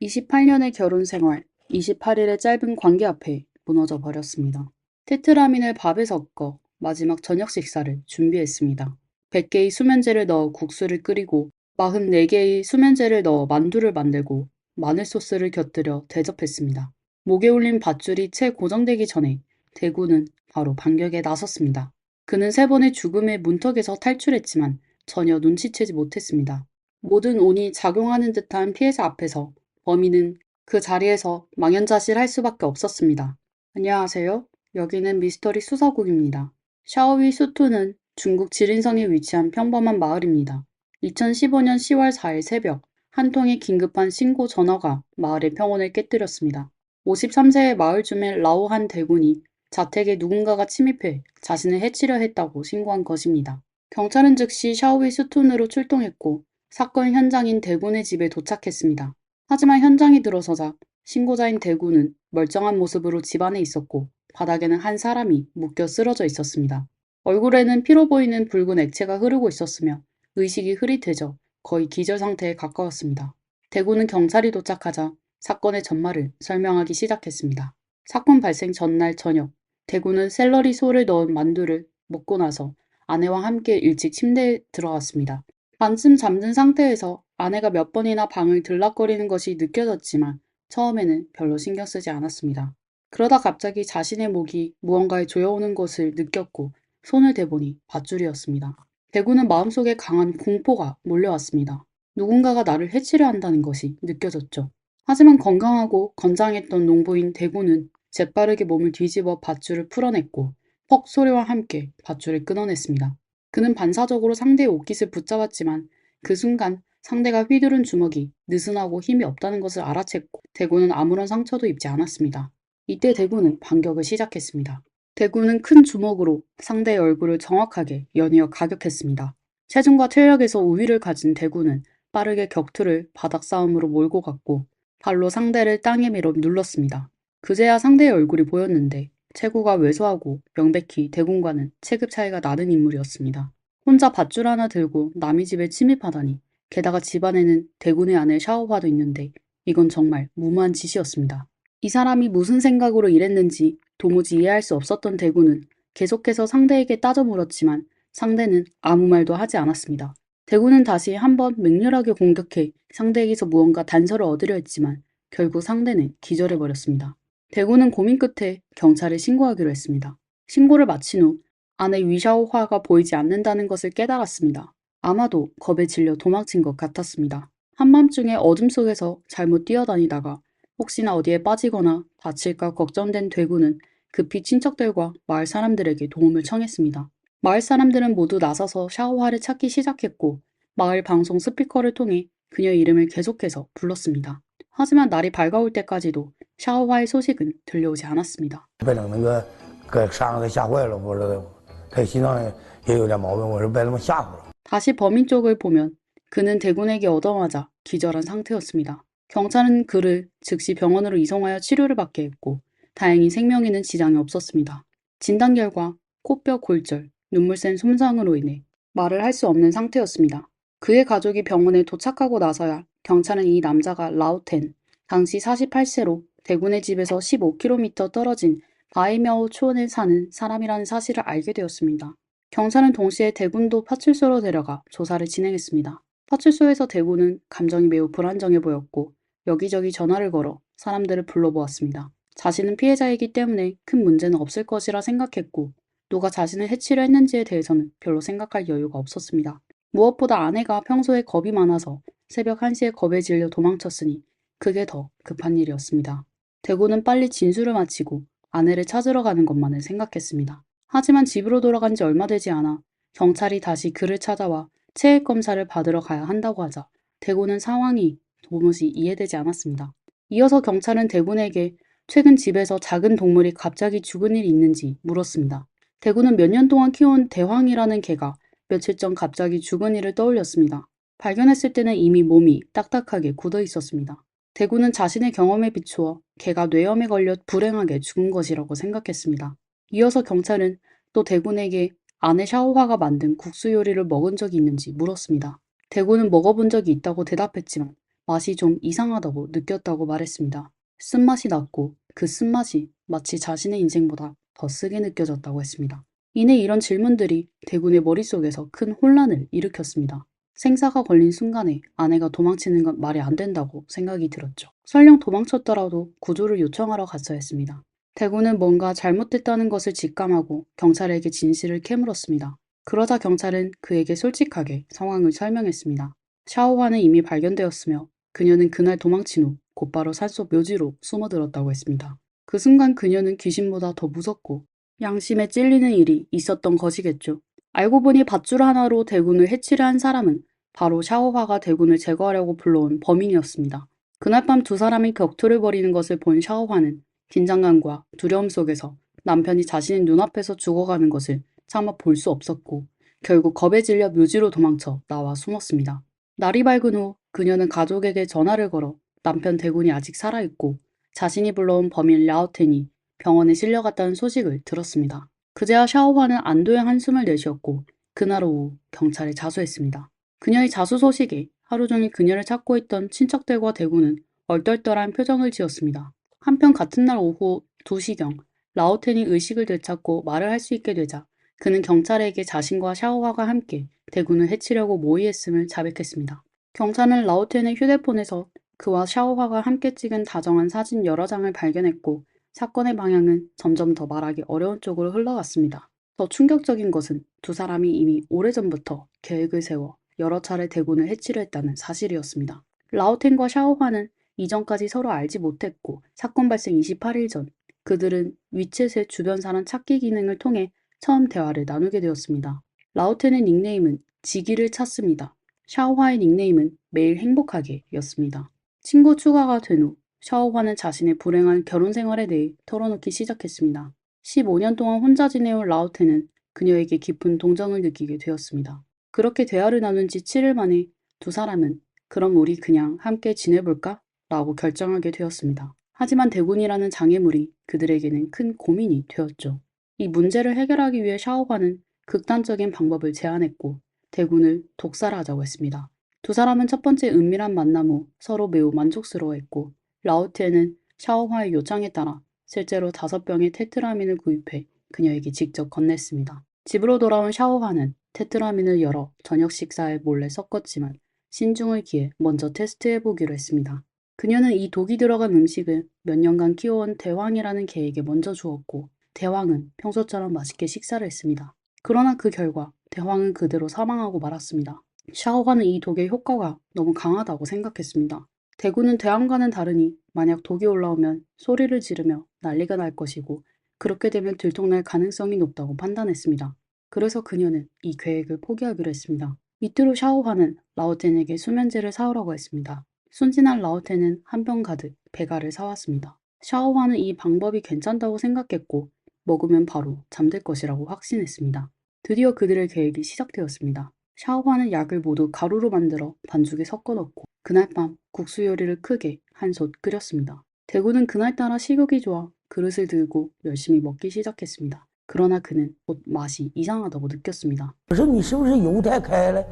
28년의 결혼 생활, 28일의 짧은 관계 앞에 무너져 버렸습니다. 테트라민을 밥에 섞어 마지막 저녁 식사를 준비했습니다. 100개의 수면제를 넣어 국수를 끓이고 44개의 수면제를 넣어 만두를 만들고 마늘 소스를 곁들여 대접했습니다. 목에 올린 밧줄이 채 고정되기 전에 대구는 바로 반격에 나섰습니다. 그는 3번의 죽음의 문턱에서 탈출했지만 전혀 눈치채지 못했습니다. 모든 온이 작용하는 듯한 피해자 앞에서 범인은 그 자리에서 망연자실할 수밖에 없었습니다. 안녕하세요. 여기는 미스터리 수사국입니다. 샤오위 수투는 중국 지린성에 위치한 평범한 마을입니다. 2015년 10월 4일 새벽 한 통의 긴급한 신고 전화가 마을의 평온을 깨뜨렸습니다. 53세의 마을 주민 라오한 대군이 자택에 누군가가 침입해 자신을 해치려 했다고 신고한 것입니다. 경찰은 즉시 샤오위 수툰으로 출동했고 사건 현장인 대군의 집에 도착했습니다. 하지만 현장에 들어서자 신고자인 대군은 멀쩡한 모습으로 집 안에 있었고 바닥에는 한 사람이 묶여 쓰러져 있었습니다. 얼굴에는 피로 보이는 붉은 액체가 흐르고 있었으며 의식이 흐릿해져 거의 기절 상태에 가까웠습니다. 대구는 경찰이 도착하자 사건의 전말을 설명하기 시작했습니다. 사건 발생 전날 저녁, 대구는 샐러리 소를 넣은 만두를 먹고 나서 아내와 함께 일찍 침대에 들어갔습니다. 반쯤 잠든 상태에서 아내가 몇 번이나 방을 들락거리는 것이 느껴졌지만 처음에는 별로 신경 쓰지 않았습니다. 그러다 갑자기 자신의 목이 무언가에 조여오는 것을 느꼈고 손을 대보니 밧줄이었습니다. 대구는 마음속에 강한 공포가 몰려왔습니다. 누군가가 나를 해치려 한다는 것이 느껴졌죠. 하지만 건강하고 건장했던 농부인 대구는 재빠르게 몸을 뒤집어 밧줄을 풀어냈고 퍽 소리와 함께 밧줄을 끊어냈습니다. 그는 반사적으로 상대의 옷깃을 붙잡았지만 그 순간 상대가 휘두른 주먹이 느슨하고 힘이 없다는 것을 알아챘고 대구는 아무런 상처도 입지 않았습니다. 이때 대구는 반격을 시작했습니다. 대구는 큰 주먹으로 상대의 얼굴을 정확하게 연이어 가격했습니다. 체중과 체력에서 우위를 가진 대구는 빠르게 격투를 바닥 싸움으로 몰고 갔고 발로 상대를 땅에 밀어 눌렀습니다. 그제야 상대의 얼굴이 보였는데 체구가 왜소하고 명백히 대군과는 체급 차이가 나는 인물이었습니다. 혼자 밧줄 하나 들고 남의 집에 침입하다니 게다가 집안에는 대군의 아내 샤오화도 있는데 이건 정말 무모한 짓이었습니다. 이 사람이 무슨 생각으로 이랬는지 도무지 이해할 수 없었던 대군은 계속해서 상대에게 따져 물었지만 상대는 아무 말도 하지 않았습니다. 대군은 다시 한번 맹렬하게 공격해 상대에게서 무언가 단서를 얻으려 했지만 결국 상대는 기절해버렸습니다. 대구는 고민 끝에 경찰에 신고하기로 했습니다. 신고를 마친 후 아내 위샤오화가 보이지 않는다는 것을 깨달았습니다. 아마도 겁에 질려 도망친 것 같았습니다. 한밤중에 어둠 속에서 잘못 뛰어다니다가 혹시나 어디에 빠지거나 다칠까 걱정된 대구는 급히 친척들과 마을 사람들에게 도움을 청했습니다. 마을 사람들은 모두 나서서 샤오화를 찾기 시작했고 마을 방송 스피커를 통해 그녀의 이름을 계속해서 불렀습니다. 하지만 날이 밝아올 때까지도 샤오화의 소식은 들려오지 않았습니다. 被整那个给伤的吓坏了，我这他心脏也有点毛病，我是被他们吓唬了。 다시 범인 쪽을 보면 그는 대군에게 얻어맞아 기절한 상태였습니다. 경찰은 그를 즉시 병원으로 이송하여 치료를 받게 했고 다행히 생명에는 지장이 없었습니다. 진단 결과 코뼈 골절, 눈물샘 손상으로 인해 말을 할 수 없는 상태였습니다. 그의 가족이 병원에 도착하고 나서야 경찰은 이 남자가 라오텐, 당시 48세로 대군의 집에서 15km 떨어진 바이мя오 촌에 사는 사람이라는 사실을 알게 되었습니다. 경찰은 동시에 대군도 파출소로 데려가 조사를 진행했습니다. 파출소에서 대군은 감정이 매우 불안정해 보였고 여기저기 전화를 걸어 사람들을 불러보았습니다. 자신은 피해자이기 때문에 큰 문제는 없을 것이라 생각했고 누가 자신을 해치려 했는지에 대해서는 별로 생각할 여유가 없었습니다. 무엇보다 아내가 평소에 겁이 많아서 새벽 1시에 겁에 질려 도망쳤으니 그게 더 급한 일이었습니다. 대군은 빨리 진술을 마치고 아내를 찾으러 가는 것만을 생각했습니다. 하지만 집으로 돌아간 지 얼마 되지 않아 경찰이 다시 그를 찾아와 체액 검사를 받으러 가야 한다고 하자 대군은 상황이 도무지 이해되지 않았습니다. 이어서 경찰은 대군에게 최근 집에서 작은 동물이 갑자기 죽은 일이 있는지 물었습니다. 대군은 몇 년 동안 키워온 대황이라는 개가 며칠 전 갑자기 죽은 일을 떠올렸습니다. 발견했을 때는 이미 몸이 딱딱하게 굳어 있었습니다. 대군은 자신의 경험에 비추어 개가 뇌염에 걸려 불행하게 죽은 것이라고 생각했습니다. 이어서 경찰은 또 대군에게 아내 샤오화가 만든 국수 요리를 먹은 적이 있는지 물었습니다. 대군은 먹어본 적이 있다고 대답했지만 맛이 좀 이상하다고 느꼈다고 말했습니다. 쓴맛이 났고 그 쓴맛이 마치 자신의 인생보다 더 쓰게 느껴졌다고 했습니다. 이내 이런 질문들이 대군의 머릿속에서 큰 혼란을 일으켰습니다. 생사가 걸린 순간에 아내가 도망치는 건 말이 안 된다고 생각이 들었죠. 설령 도망쳤더라도 구조를 요청하러 갔어야 했습니다. 대군은 뭔가 잘못됐다는 것을 직감하고 경찰에게 진실을 캐물었습니다. 그러자 경찰은 그에게 솔직하게 상황을 설명했습니다. 샤오화는 이미 발견되었으며 그녀는 그날 도망친 후 곧바로 산속 묘지로 숨어들었다고 했습니다. 그 순간 그녀는 귀신보다 더 무섭고 양심에 찔리는 일이 있었던 것이겠죠. 알고 보니 밧줄 하나로 대군을 해치려 한 사람은 바로 샤오화가 대군을 제거하려고 불러온 범인이었습니다. 그날 밤 두 사람이 격투를 벌이는 것을 본 샤오화는 긴장감과 두려움 속에서 남편이 자신의 눈앞에서 죽어가는 것을 차마 볼 수 없었고 결국 겁에 질려 묘지로 도망쳐 나와 숨었습니다. 날이 밝은 후 그녀는 가족에게 전화를 걸어 남편 대군이 아직 살아있고 자신이 불러온 범인 라오텐이 병원에 실려갔다는 소식을 들었습니다. 그제야 샤오화는 안도의 한숨을 내쉬었고 그날 오후 경찰에 자수했습니다. 그녀의 자수 소식에 하루 종일 그녀를 찾고 있던 친척들과 대구는 얼떨떨한 표정을 지었습니다. 한편 같은 날 오후 2시경 라오텐이 의식을 되찾고 말을 할 수 있게 되자 그는 경찰에게 자신과 샤오화가 함께 대군을 해치려고 모의했음을 자백했습니다. 경찰은 라오텐의 휴대폰에서 그와 샤오화가 함께 찍은 다정한 사진 여러 장을 발견했고 사건의 방향은 점점 더 말하기 어려운 쪽으로 흘러갔습니다. 더 충격적인 것은 두 사람이 이미 오래전부터 계획을 세워 여러 차례 대군을 해치려 했다는 사실이었습니다. 라오텐과 샤오화는 이전까지 서로 알지 못했고 사건 발생 28일 전 그들은 위챗의 주변 사람 찾기 기능을 통해 처음 대화를 나누게 되었습니다. 라오텐의 닉네임은 지기를 찾습니다. 샤오화의 닉네임은 매일 행복하게 였습니다. 친구 추가가 된 후 샤오화는 자신의 불행한 결혼 생활에 대해 털어놓기 시작했습니다. 15년 동안 혼자 지내온 라오텐은 그녀에게 깊은 동정을 느끼게 되었습니다. 그렇게 대화를 나눈 지 7일 만에 두 사람은 그럼 우리 그냥 함께 지내볼까? 라고 결정하게 되었습니다. 하지만 대군이라는 장애물이 그들에게는 큰 고민이 되었죠. 이 문제를 해결하기 위해 샤오화는 극단적인 방법을 제안했고 대군을 독살하자고 했습니다. 두 사람은 첫 번째 은밀한 만남 후 서로 매우 만족스러워했고 라오티에는 샤오화의 요청에 따라 실제로 5병의 테트라민을 구입해 그녀에게 직접 건넸습니다. 집으로 돌아온 샤오화는 테트라민을 열어 저녁 식사에 몰래 섞었지만 신중을 기해 먼저 테스트해보기로 했습니다. 그녀는 이 독이 들어간 음식을 몇 년간 키워온 대왕이라는 개에게 먼저 주었고 대왕은 평소처럼 맛있게 식사를 했습니다. 그러나 그 결과 대왕은 그대로 사망하고 말았습니다. 샤오화는 이 독의 효과가 너무 강하다고 생각했습니다. 대구는 대왕과는 다르니 만약 독이 올라오면 소리를 지르며 난리가 날 것이고 그렇게 되면 들통날 가능성이 높다고 판단했습니다. 그래서 그녀는 이 계획을 포기하기로 했습니다. 이틀 후 샤오화는 라오텐에게 수면제를 사오라고 했습니다. 순진한 라오텐은 한 병 가득 배가를 사왔습니다. 샤오화는 이 방법이 괜찮다고 생각했고 먹으면 바로 잠들 것이라고 확신했습니다. 드디어 그들의 계획이 시작되었습니다. 샤오화는 약을 모두 가루로 만들어 반죽에 섞어 넣고 그날 밤 국수 요리를 크게 한솥 끓였습니다. 대구는 그날따라 식욕이 좋아 그릇을 들고 열심히 먹기 시작했습니다. 그러나 그는 곧 맛이 이상하다고 느꼈습니다. 我说你是不是油太开了，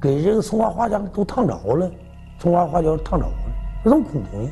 给这个松花花椒都烫着了，葱花花椒烫着了，这怎么空洞呢？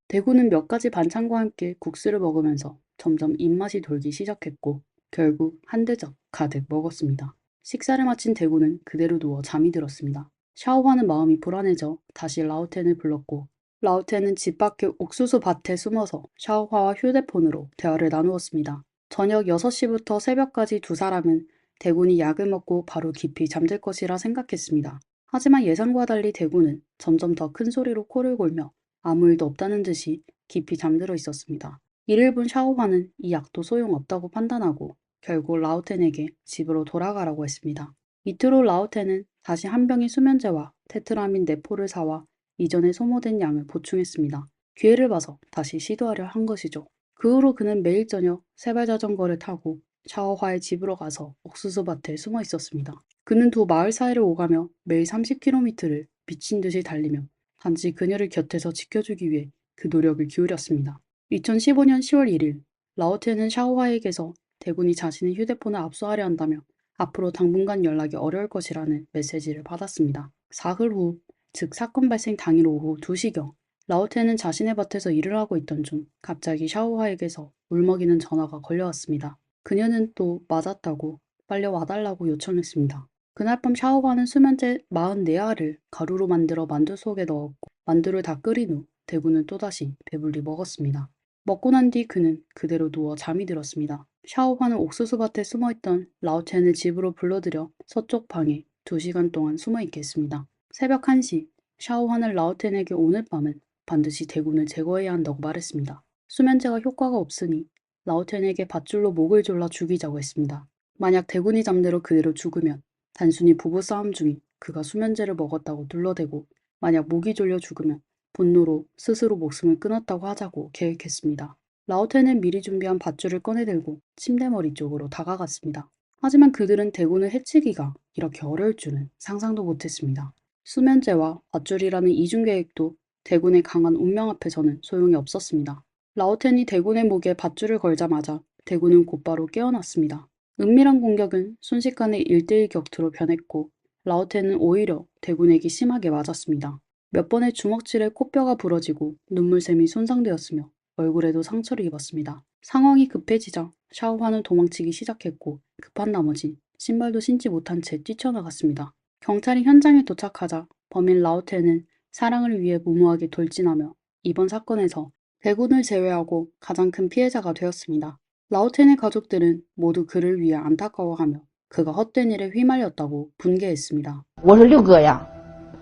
대구는 몇 가지 반찬과 함께 국수를 먹으면서 점점 입맛이 돌기 시작했고 결국 한 대접 가득 먹었습니다. 식사를 마친 대구는 그대로 누워 잠이 들었습니다. 샤오화는 마음이 불안해져 다시 라오텐을 불렀고 라오텐은 집 밖의 옥수수 밭에 숨어서 샤오화와 휴대폰으로 대화를 나누었습니다. 저녁 6시부터 새벽까지 두 사람은 대군이 약을 먹고 바로 깊이 잠들 것이라 생각했습니다. 하지만 예상과 달리 대군은 점점 더 큰 소리로 코를 골며 아무 일도 없다는 듯이 깊이 잠들어 있었습니다. 이를 본 샤오화는 이 약도 소용없다고 판단하고 결국 라오텐에게 집으로 돌아가라고 했습니다. 이틀 후 라오텐은 다시 한 병의 수면제와 테트라민 4포를 사와 이전에 소모된 양을 보충했습니다. 기회를 봐서 다시 시도하려 한 것이죠. 그 후로 그는 매일 저녁 세발자전거를 타고 샤오화의 집으로 가서 옥수수밭에 숨어 있었습니다. 그는 두 마을 사이를 오가며 매일 30km를 미친 듯이 달리며 단지 그녀를 곁에서 지켜주기 위해 그 노력을 기울였습니다. 2015년 10월 1일, 라오텐은 샤오화에게서 대군이 자신의 휴대폰을 압수하려 한다며 앞으로 당분간 연락이 어려울 것이라는 메시지를 받았습니다. 사흘 후, 즉 사건 발생 당일 오후 2시경, 라오텐은 자신의 밭에서 일을 하고 있던 중 갑자기 샤오화에게서 울먹이는 전화가 걸려왔습니다. 그녀는 또 맞았다고 빨리 와달라고 요청했습니다. 그날 밤 샤오화는 수면제 44알을 가루로 만들어 만두 속에 넣었고 만두를 다 끓인 후 대구는 또다시 배불리 먹었습니다. 먹고 난 뒤 그는 그대로 누워 잠이 들었습니다. 샤오화는 옥수수밭에 숨어있던 라오첸을 집으로 불러들여 서쪽 방에 2시간 동안 숨어있게 했습니다. 새벽 1시 샤오화는 라오텐에게 오늘 밤은 반드시 대군을 제거해야 한다고 말했습니다. 수면제가 효과가 없으니 라오텐에게 밧줄로 목을 졸라 죽이자고 했습니다. 만약 대군이 잠들어 그대로 죽으면 단순히 부부싸움 중인 그가 수면제를 먹었다고 둘러대고 만약 목이 졸려 죽으면 분노로 스스로 목숨을 끊었다고 하자고 계획했습니다. 라오텐은 미리 준비한 밧줄을 꺼내들고 침대머리 쪽으로 다가갔습니다. 하지만 그들은 대군을 해치기가 이렇게 어려울 줄은 상상도 못했습니다. 수면제와 밧줄이라는 이중 계획도 대군의 강한 운명 앞에서는 소용이 없었습니다. 라오텐이 대군의 목에 밧줄을 걸자마자 대군은 곧바로 깨어났습니다. 은밀한 공격은 순식간에 1대1 격투로 변했고 라오텐은 오히려 대군에게 심하게 맞았습니다. 몇 번의 주먹질에 코뼈가 부러지고 눈물샘이 손상되었으며 얼굴에도 상처를 입었습니다. 상황이 급해지자 샤오환은 도망치기 시작했고 급한 나머지 신발도 신지 못한 채 뛰쳐나갔습니다. 경찰이 현장에 도착하자 범인 라오텐은 사랑을 위해 무모하게 돌진하며 이번 사건에서 대군을 제외하고 가장 큰 피해자가 되었습니다. 라오텐의 가족들은 모두 그를 위해 안타까워하며 그가 헛된 일에 휘말렸다고 분개했습니다. 我说六哥呀，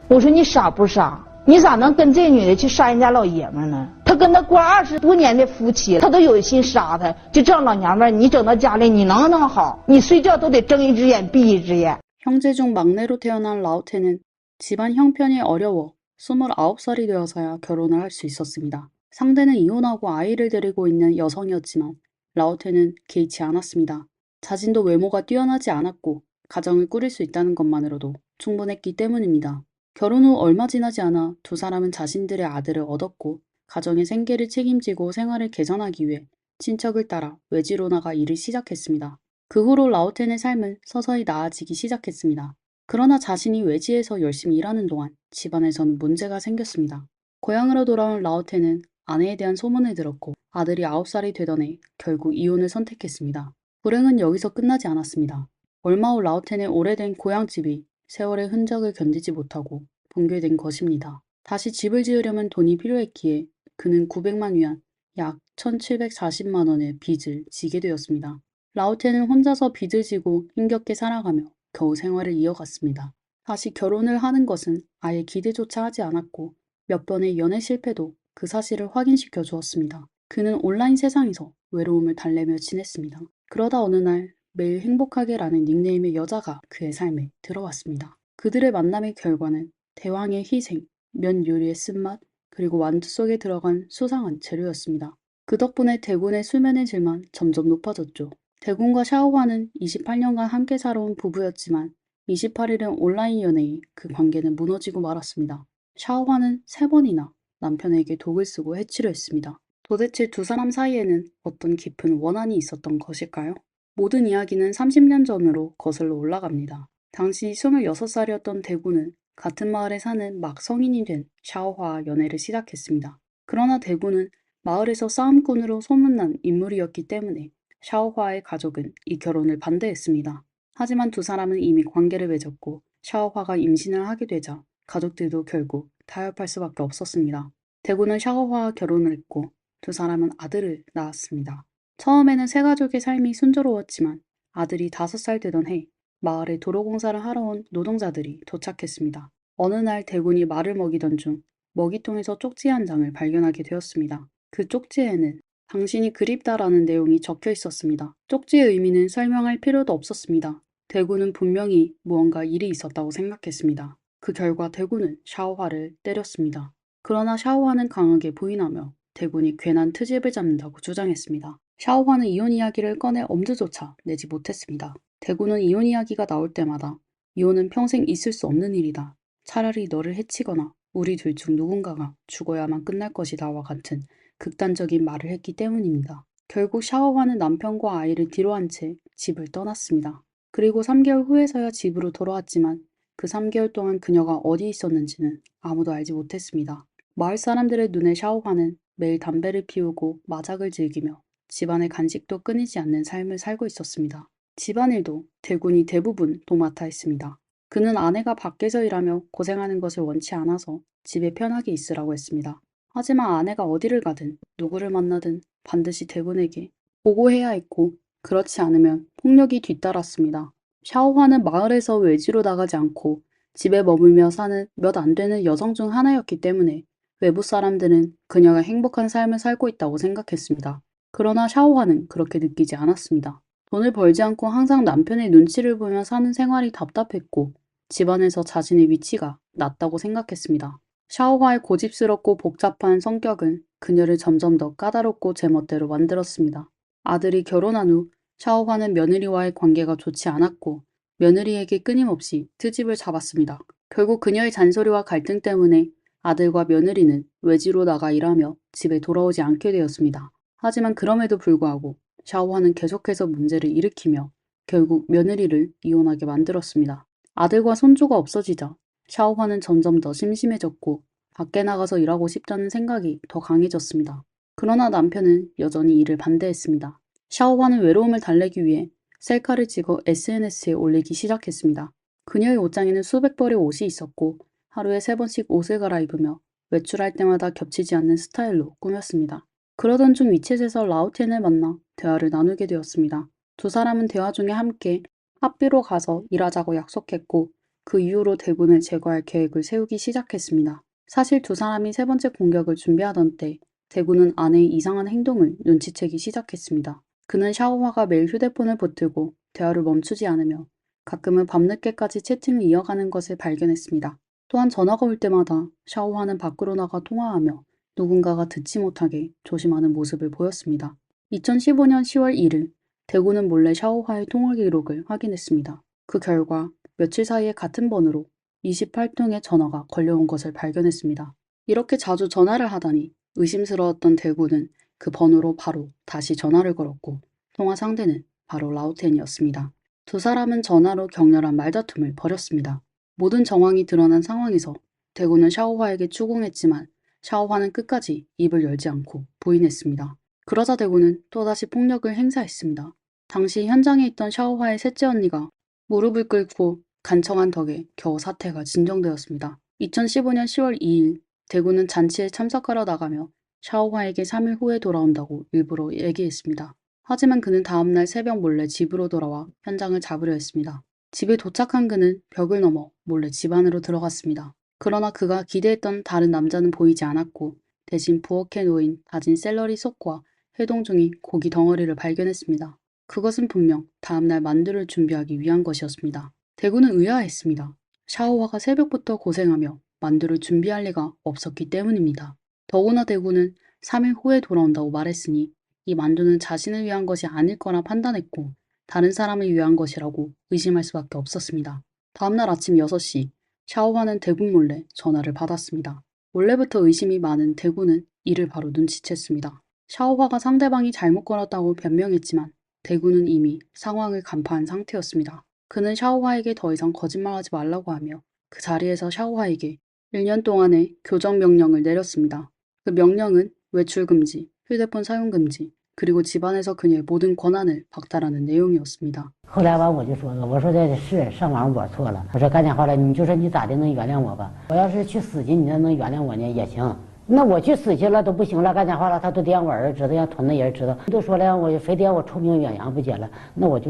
我说你傻不傻？你咋能跟这女的去杀人家老爷们呢？他跟他过20多年的夫妻，他都有心杀他，就这样老娘们儿，你整到家里，你能弄好？你睡觉都得睁一只眼闭一只眼。 형제 중 막내로 태어난 라오텐은 집안 형편이 어려워 29살이 되어서야 결혼을 할 수 있었습니다. 상대는 이혼하고 아이를 데리고 있는 여성이었지만 라오텐은 개의치 않았습니다. 자신도 외모가 뛰어나지 않았고 가정을 꾸릴 수 있다는 것만으로도 충분했기 때문입니다. 결혼 후 얼마 지나지 않아 두 사람은 자신들의 아들을 얻었고 가정의 생계를 책임지고 생활을 개선하기 위해 친척을 따라 외지로 나가 일을 시작했습니다. 그 후로 라오텐의 삶은 서서히 나아지기 시작했습니다. 그러나 자신이 외지에서 열심히 일하는 동안 집안에서는 문제가 생겼습니다. 고향으로 돌아온 라오텐은 아내에 대한 소문을 들었고 아들이 9살이 되던 해 결국 이혼을 선택했습니다. 불행은 여기서 끝나지 않았습니다. 얼마 후 라오텐의 오래된 고향집이 세월의 흔적을 견디지 못하고 붕괴된 것입니다. 다시 집을 지으려면 돈이 필요했기에 그는 900만 위안, 약 1740만 원의 빚을 지게 되었습니다. 라오텐은 혼자서 빚을 지고 힘겹게 살아가며 겨우 생활을 이어갔습니다. 다시 결혼을 하는 것은 아예 기대조차 하지 않았고 몇 번의 연애 실패도 그 사실을 확인시켜 주었습니다. 그는 온라인 세상에서 외로움을 달래며 지냈습니다. 그러다 어느 날 매일 행복하게라는 닉네임의 여자가 그의 삶에 들어왔습니다. 그들의 만남의 결과는 대왕의 희생, 면 요리의 쓴맛, 그리고 완두 속에 들어간 수상한 재료였습니다. 그 덕분에 대군의 수면의 질만 점점 높아졌죠. 대군과 샤오환은 28년간 함께 살아온 부부였지만 28일은 온라인 연애에 그 관계는 무너지고 말았습니다. 샤오환은 3번이나 남편에게 독을 쓰고 해치려 했습니다. 도대체 두 사람 사이에는 어떤 깊은 원한이 있었던 것일까요? 모든 이야기는 30년 전으로 거슬러 올라갑니다. 당시 26살이었던 대군은 같은 마을에 사는 막 성인이 된 샤오화와 연애를 시작했습니다. 그러나 대군은 마을에서 싸움꾼으로 소문난 인물이었기 때문에 샤오화의 가족은 이 결혼을 반대했습니다. 하지만 두 사람은 이미 관계를 맺었고 샤오화가 임신을 하게 되자 가족들도 결국 타협할 수밖에 없었습니다. 대군은 샤오화와 결혼을 했고 두 사람은 아들을 낳았습니다. 처음에는 세 가족의 삶이 순조로웠지만 아들이 5살 되던 해 마을에 도로공사를 하러 온 노동자들이 도착했습니다. 어느 날 대군이 말을 먹이던 중 먹이통에서 쪽지 한 장을 발견하게 되었습니다. 그 쪽지에는 당신이 그립다라는 내용이 적혀 있었습니다. 쪽지의 의미는 설명할 필요도 없었습니다. 대군은 분명히 무언가 일이 있었다고 생각했습니다. 그 결과 대군은 샤오화를 때렸습니다. 그러나 샤오화는 강하게 부인하며 대군이 괜한 트집을 잡는다고 주장했습니다. 샤오화는 이혼 이야기를 꺼내 엄두조차 내지 못했습니다. 대군은 이혼 이야기가 나올 때마다 이혼은 평생 있을 수 없는 일이다. 차라리 너를 해치거나 우리 둘 중 누군가가 죽어야만 끝날 것이다와 같은 극단적인 말을 했기 때문입니다. 결국 샤오화는 남편과 아이를 뒤로한 채 집을 떠났습니다. 그리고 3개월 후에서야 집으로 돌아왔지만 그 3개월 동안 그녀가 어디 있었는지는 아무도 알지 못했습니다. 마을 사람들의 눈에 샤오화는 매일 담배를 피우고 마작을 즐기며 집안의 간식도 끊이지 않는 삶을 살고 있었습니다. 집안일도 대군이 대부분 도맡아 했습니다. 그는 아내가 밖에서 일하며 고생하는 것을 원치 않아서 집에 편하게 있으라고 했습니다. 하지만 아내가 어디를 가든 누구를 만나든 반드시 대군에게 보고해야 했고 그렇지 않으면 폭력이 뒤따랐습니다. 샤오화는 마을에서 외지로 나가지 않고 집에 머물며 사는 몇 안 되는 여성 중 하나였기 때문에 외부 사람들은 그녀가 행복한 삶을 살고 있다고 생각했습니다. 그러나 샤오화는 그렇게 느끼지 않았습니다. 돈을 벌지 않고 항상 남편의 눈치를 보며 사는 생활이 답답했고 집안에서 자신의 위치가 낮다고 생각했습니다. 샤오화의 고집스럽고 복잡한 성격은 그녀를 점점 더 까다롭고 제멋대로 만들었습니다. 아들이 결혼한 후 샤오화는 며느리와의 관계가 좋지 않았고 며느리에게 끊임없이 트집을 잡았습니다. 결국 그녀의 잔소리와 갈등 때문에 아들과 며느리는 외지로 나가 일하며 집에 돌아오지 않게 되었습니다. 하지만 그럼에도 불구하고 샤오화는 계속해서 문제를 일으키며 결국 며느리를 이혼하게 만들었습니다. 아들과 손주가 없어지자 샤오화는 점점 더 심심해졌고 밖에 나가서 일하고 싶다는 생각이 더 강해졌습니다. 그러나 남편은 여전히 이를 반대했습니다. 샤오화는 외로움을 달래기 위해 셀카를 찍어 SNS에 올리기 시작했습니다. 그녀의 옷장에는 수백 벌의 옷이 있었고 하루에 3번씩 옷을 갈아입으며 외출할 때마다 겹치지 않는 스타일로 꾸몄습니다. 그러던 중 위챗에서 라오텐을 만나 대화를 나누게 되었습니다. 두 사람은 대화 중에 함께 합비로 가서 일하자고 약속했고 그 이후로 대군을 제거할 계획을 세우기 시작했습니다. 사실 두 사람이 3번째 공격을 준비하던 때 대군은 아내의 이상한 행동을 눈치채기 시작했습니다. 그는 샤오화가 매일 휴대폰을 붙들고 대화를 멈추지 않으며 가끔은 밤늦게까지 채팅을 이어가는 것을 발견했습니다. 또한 전화가 올 때마다 샤오화는 밖으로 나가 통화하며 누군가가 듣지 못하게 조심하는 모습을 보였습니다. 2015년 10월 1일 대군은 몰래 샤오화의 통화 기록을 확인했습니다. 그 결과 며칠 사이에 같은 번호로 28통의 전화가 걸려온 것을 발견했습니다. 이렇게 자주 전화를 하다니 의심스러웠던 대군은 그 번호로 바로 다시 전화를 걸었고 통화 상대는 바로 라오텐이었습니다. 두 사람은 전화로 격렬한 말다툼을 벌였습니다. 모든 정황이 드러난 상황에서 대군은 샤오화에게 추궁했지만 샤오화는 끝까지 입을 열지 않고 부인했습니다. 그러자 대군은 또다시 폭력을 행사했습니다. 당시 현장에 있던 샤오화의 셋째 언니가 무릎을 꿇고 간청한 덕에 겨우 사태가 진정되었습니다. 2015년 10월 2일 대군은 잔치에 참석하러 나가며 샤오화에게 3일 후에 돌아온다고 일부러 얘기했습니다. 하지만 그는 다음날 새벽 몰래 집으로 돌아와 현장을 잡으려 했습니다. 집에 도착한 그는 벽을 넘어 몰래 집 안으로 들어갔습니다. 그러나 그가 기대했던 다른 남자는 보이지 않았고 대신 부엌에 놓인 다진 샐러리 속과 해동 중인 고기 덩어리를 발견했습니다. 그것은 분명 다음날 만두를 준비하기 위한 것이었습니다. 대군은 의아했습니다. 샤오화가 새벽부터 고생하며 만두를 준비할 리가 없었기 때문입니다. 더구나 대군은 3일 후에 돌아온다고 말했으니 이 만두는 자신을 위한 것이 아닐 거라 판단했고 다른 사람을 위한 것이라고 의심할 수밖에 없었습니다. 다음날 아침 6시 샤오화는 대군 몰래 전화를 받았습니다. 원래부터 의심이 많은 대군은 이를 바로 눈치챘습니다. 샤오화가 상대방이 잘못 걸었다고 변명했지만 대군은 이미 상황을 간파한 상태였습니다. 그는 샤오화에게 더 이상 거짓말하지 말라고 하며 그 자리에서 샤오화에게 1년 동안의 교정 명령을 내렸습니다. 그 명령은 외출 금지, 휴대폰 사용 금지, 그리고 집안에서 그녀의 모든 권한을 박탈하는 내용이었습니다. 后来吧，我就说了，我说这是上网我错了，我说干电话了，你就说你咋的能原谅我吧？我要是去死去，你能原谅我呢也行。那我去死去了都不行了，干电话了，他都得让我儿子知道，让屯子人知道，都说了，我非得让我臭名远扬不结了，那我就，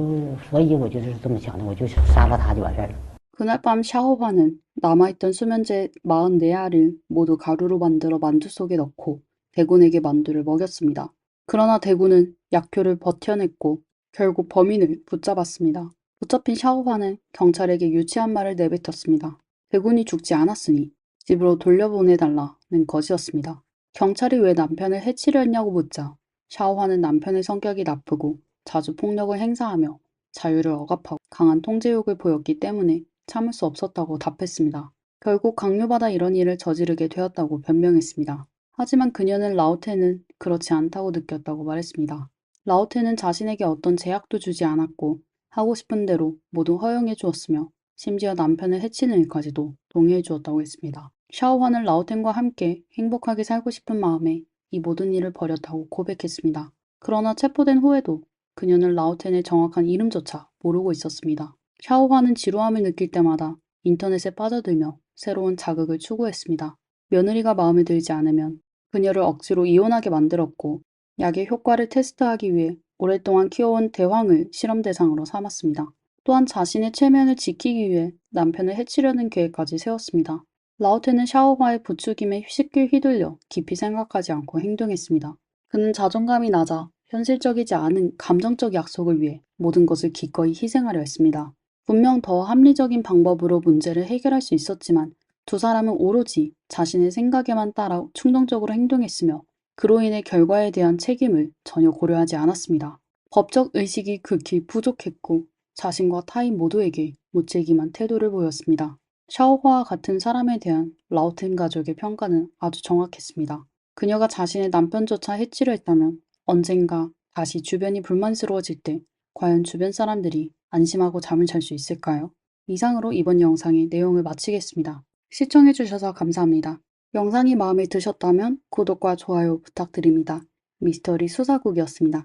所以我就是这么想的，我就杀了他就完事儿了。 그날 밤 샤오화는 남아있던 수면제 44알을 모두 가루로 만들어 만두 속에 넣고 대군에게 만두를 먹였습니다. 그러나 대군은 약효를 버텨냈고 결국 범인을 붙잡았습니다. 붙잡힌 샤오화는 경찰에게 유치한 말을 내뱉었습니다. 대군이 죽지 않았으니 집으로 돌려보내달라는 것이었습니다. 경찰이 왜 남편을 해치려 했냐고 묻자 샤오화는 남편의 성격이 나쁘고 자주 폭력을 행사하며 자유를 억압하고 강한 통제욕을 보였기 때문에 참을 수 없었다고 답했습니다. 결국 강요받아 이런 일을 저지르게 되었다고 변명했습니다. 하지만 그녀는 라오텐은 그렇지 않다고 느꼈다고 말했습니다. 라오텐은 자신에게 어떤 제약도 주지 않았고 하고 싶은 대로 모두 허용해 주었으며 심지어 남편을 해치는 일까지도 동의해 주었다고 했습니다. 샤오화는 라오텐과 함께 행복하게 살고 싶은 마음에 이 모든 일을 벌였다고 고백했습니다. 그러나 체포된 후에도 그녀는 라오텐의 정확한 이름조차 모르고 있었습니다. 샤오화는 지루함을 느낄 때마다 인터넷에 빠져들며 새로운 자극을 추구했습니다. 며느리가 마음에 들지 않으면 그녀를 억지로 이혼하게 만들었고 약의 효과를 테스트하기 위해 오랫동안 키워온 대황을 실험 대상으로 삼았습니다. 또한 자신의 체면을 지키기 위해 남편을 해치려는 계획까지 세웠습니다. 라오텐은 샤오화의 부추김에 쉽게 휘둘려 깊이 생각하지 않고 행동했습니다. 그는 자존감이 낮아 현실적이지 않은 감정적 약속을 위해 모든 것을 기꺼이 희생하려 했습니다. 분명 더 합리적인 방법으로 문제를 해결할 수 있었지만 두 사람은 오로지 자신의 생각에만 따라 충동적으로 행동했으며 그로 인해 결과에 대한 책임을 전혀 고려하지 않았습니다. 법적 의식이 극히 부족했고 자신과 타인 모두에게 무책임한 태도를 보였습니다. 샤오호와 같은 사람에 대한 라오텐 가족의 평가는 아주 정확했습니다. 그녀가 자신의 남편조차 해치려 했다면 언젠가 다시 주변이 불만스러워질 때 과연 주변 사람들이 안심하고 잠을 잘 수 있을까요? 이상으로 이번 영상의 내용을 마치겠습니다. 시청해주셔서 감사합니다. 영상이 마음에 드셨다면 구독과 좋아요 부탁드립니다. 미스터리 수사국이었습니다.